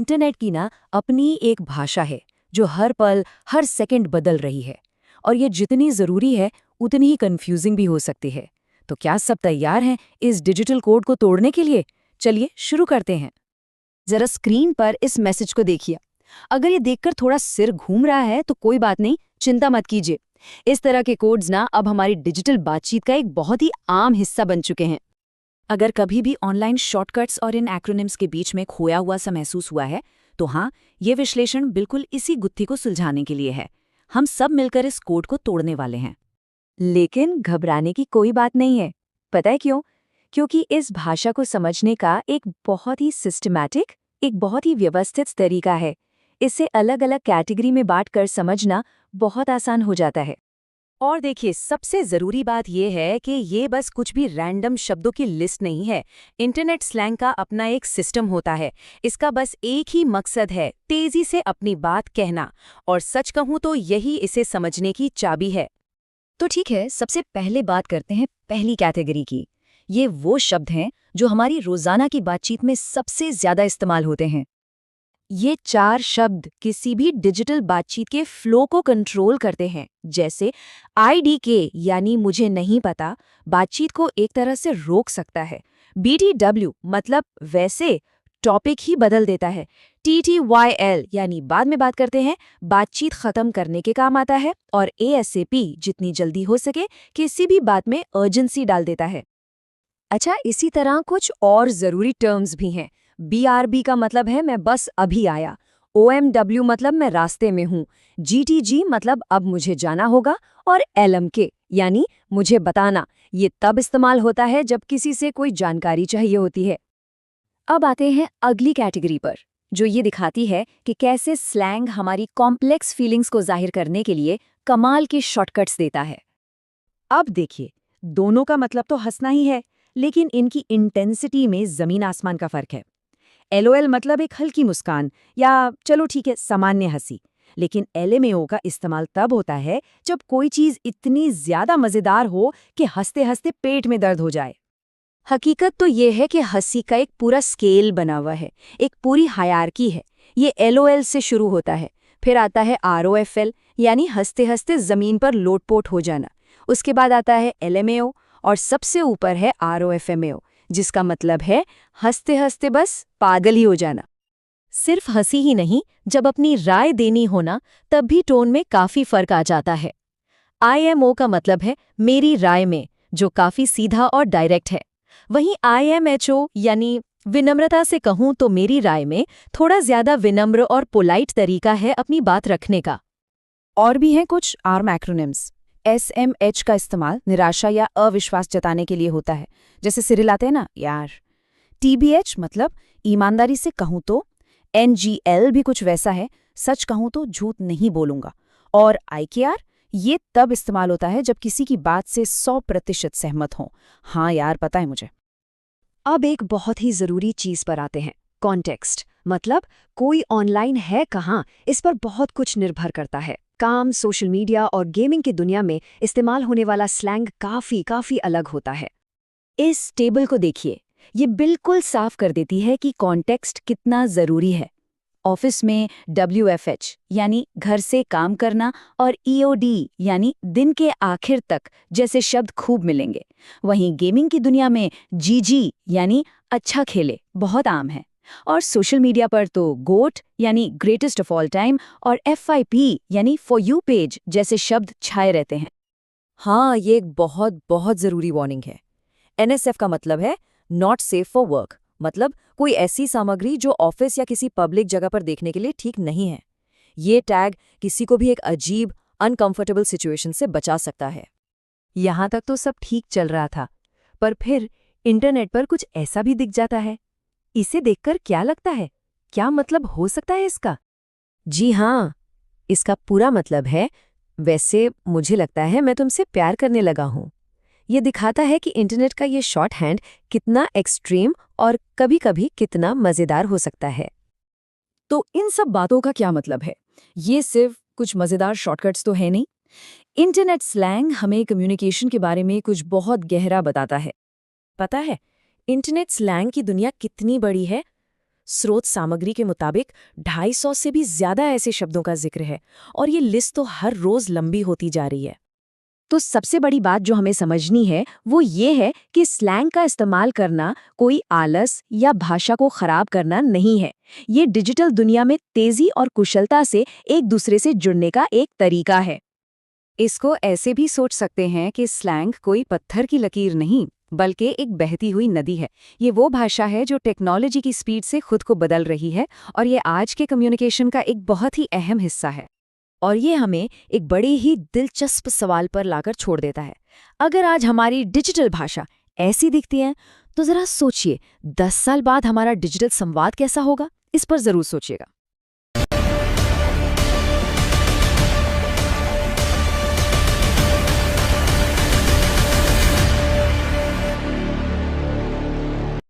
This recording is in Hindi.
इंटरनेट की ना अपनी एक भाषा है जो हर पल हर सेकंड बदल रही है। और ये जितनी ज़रूरी है उतनी ही कंफ्यूजिंग भी हो सकती है। तो क्या सब तैयार हैं इस डिजिटल कोड को तोड़ने के लिए? चलिए शुरू करते हैं। जरा स्क्रीन पर इस मैसेज को देखिए। अगर ये देखकर थोड़ा सिर घूम रहा है तो कोई बात नहीं, चिंता मत कीजिए। इस तरह के कोड्स ना अब हमारी डिजिटल बातचीत का एक बहुत ही आम हिस्सा बन चुके हैं। अगर कभी भी ऑनलाइन शॉर्टकट्स और इन एक्रोनिम्स के बीच में खोया हुआ सा महसूस हुआ है तो हाँ, ये विश्लेषण बिल्कुल इसी गुत्थी को सुलझाने के लिए है। हम सब मिलकर इस कोड को तोड़ने वाले हैं। लेकिन घबराने की कोई बात नहीं है। पता है क्यों? क्योंकि इस भाषा को समझने का एक बहुत ही सिस्टमैटिक, एक बहुत ही व्यवस्थित तरीका है। इसे अलग अलग कैटेगरी में बांटकर समझना बहुत आसान हो जाता है। और देखिए, सबसे ज़रूरी बात यह है कि ये बस कुछ भी रैंडम शब्दों की लिस्ट नहीं है। इंटरनेट स्लैंग का अपना एक सिस्टम होता है। इसका बस एक ही मकसद है, तेज़ी से अपनी बात कहना। और सच कहूँ तो यही इसे समझने की चाबी है। तो ठीक है, सबसे पहले बात करते हैं पहली कैटेगरी की। ये वो शब्द हैं जो हमारी रोज़ाना की बातचीत में सबसे ज़्यादा इस्तेमाल होते हैं। ये 4 शब्द किसी भी डिजिटल बातचीत के फ्लो को कंट्रोल करते हैं। जैसे IDK यानी मुझे नहीं पता, बातचीत को एक तरह से रोक सकता है। BTW मतलब वैसे, टॉपिक ही बदल देता है। TTYL यानी बाद में बात करते हैं, बातचीत खत्म करने के काम आता है। और ASAP जितनी जल्दी हो सके किसी भी बात में अर्जेंसी डाल देता है। अच्छा, इसी तरह कुछ और ज़रूरी टर्म्स भी हैं। BRB का मतलब है मैं बस अभी आया। OMW मतलब मैं रास्ते में हूँ। GTG मतलब अब मुझे जाना होगा। और LMK यानी मुझे बताना, ये तब इस्तेमाल होता है जब किसी से कोई जानकारी चाहिए होती है। अब आते हैं अगली कैटेगरी पर, जो ये दिखाती है कि कैसे स्लैंग हमारी कॉम्प्लेक्स फीलिंग्स को जाहिर करने के लिए कमाल के शॉर्टकट्स देता है। अब देखिए, दोनों का मतलब तो हंसना ही है, लेकिन इनकी इंटेंसिटी में ज़मीन आसमान का फ़र्क है। LOL मतलब एक हल्की मुस्कान, या चलो ठीक है, सामान्य हंसी। लेकिन LMAO का इस्तेमाल तब होता है जब कोई चीज़ इतनी ज़्यादा मज़ेदार हो कि हंसते हंसते पेट में दर्द हो जाए। हकीकत तो ये है कि हंसी का एक पूरा स्केल बना हुआ है, एक पूरी हायरार्की है। ये LOL से शुरू होता है, फिर आता है ROFL यानी हंसते हंसते ज़मीन पर लोटपोट हो जाना। उसके बाद आता है LMAO और सबसे ऊपर है ROFMAO, जिसका मतलब है हंसते हंसते बस पागल ही हो जाना। सिर्फ हंसी ही नहीं, जब अपनी राय देनी हो ना, तब भी टोन में काफ़ी फ़र्क आ जाता है। IMO का मतलब है मेरी राय में, जो काफ़ी सीधा और डायरेक्ट है। वहीं IMHO यानी विनम्रता से कहूँ तो मेरी राय में थोड़ा ज़्यादा विनम्र और पोलाइट तरीका है अपनी बात रखने का। और भी हैं कुछ आर्म एक्रोनिम्स। SMH का इस्तेमाल निराशा या अविश्वास जताने के लिए होता है, जैसे सिरिलाते हैं ना यार। TBH मतलब ईमानदारी से कहूँ तो। NGL भी कुछ वैसा है, सच कहूँ तो झूठ नहीं बोलूंगा। और IKR ये तब इस्तेमाल होता है जब किसी की बात से 100% सहमत हो। हाँ यार, पता है मुझे। अब एक बहुत ही ज़रूरी चीज़ पर आते हैं, कॉन्टेक्स्ट। मतलब कोई ऑनलाइन है कहाँ, इस पर बहुत कुछ निर्भर करता है। काम, सोशल मीडिया और गेमिंग की दुनिया में इस्तेमाल होने वाला स्लैंग काफ़ी अलग होता है। इस टेबल को देखिए, ये बिल्कुल साफ कर देती है कि कॉन्टेक्स्ट कितना ज़रूरी है। ऑफिस में WFH यानी घर से काम करना और EOD यानी दिन के आखिर तक जैसे शब्द खूब मिलेंगे। वहीं गेमिंग की दुनिया में GG यानी अच्छा खेले बहुत आम है। और सोशल मीडिया पर तो GOAT यानी ग्रेटेस्ट ऑफ ऑल टाइम और FYP यानी फॉर यू पेज जैसे शब्द छाए रहते हैं। हाँ, ये एक बहुत ज़रूरी वार्निंग है। NSF का मतलब है नॉट सेफ फॉर वर्क, मतलब कोई ऐसी सामग्री जो ऑफिस या किसी पब्लिक जगह पर देखने के लिए ठीक नहीं है। ये टैग किसी को भी एक अजीब, अनकंफर्टेबल सिचुएशन से बचा सकता है। यहाँ तक तो सब ठीक चल रहा था, पर फिर इंटरनेट पर कुछ ऐसा भी दिख जाता है। इसे देखकर क्या लगता है? क्या मतलब हो सकता है इसका? जी हाँ, इसका पूरा मतलब है, वैसे मुझे लगता है मैं तुमसे प्यार करने लगा हूँ। ये दिखाता है कि इंटरनेट का ये शॉर्ट हैंड कितना एक्सट्रीम और कभी-कभी कितना मज़ेदार हो सकता है। तो इन सब बातों का क्या मतलब है? ये सिर्फ कुछ मज़ेदार शॉर्टकट्स तो है नहीं। इंटरनेट स्लैंग हमें कम्युनिकेशन के बारे में कुछ बहुत गहरा बताता है। पता है, इंटरनेट स्लैंग की दुनिया कितनी बड़ी है? स्रोत सामग्री के मुताबिक 250 से भी ज्यादा ऐसे शब्दों का जिक्र है और ये लिस्ट तो हर रोज लंबी होती जा रही है। तो सबसे बड़ी बात जो हमें समझनी है वो ये है कि स्लैंग का इस्तेमाल करना कोई आलस या भाषा को खराब करना नहीं है। ये डिजिटल दुनिया में तेजी और कुशलता से एक दूसरे से जुड़ने का एक तरीका है। इसको ऐसे भी सोच सकते हैं कि स्लैंग कोई पत्थर की लकीर नहीं, बल्कि एक बहती हुई नदी है। ये वो भाषा है जो टेक्नोलॉजी की स्पीड से खुद को बदल रही है और ये आज के कम्युनिकेशन का एक बहुत ही अहम हिस्सा है। और ये हमें एक बड़े ही दिलचस्प सवाल पर लाकर छोड़ देता है। अगर आज हमारी डिजिटल भाषा ऐसी दिखती है, तो जरा सोचिए 10 साल बाद हमारा डिजिटल संवाद कैसा होगा? इस पर जरूर सोचिएगा।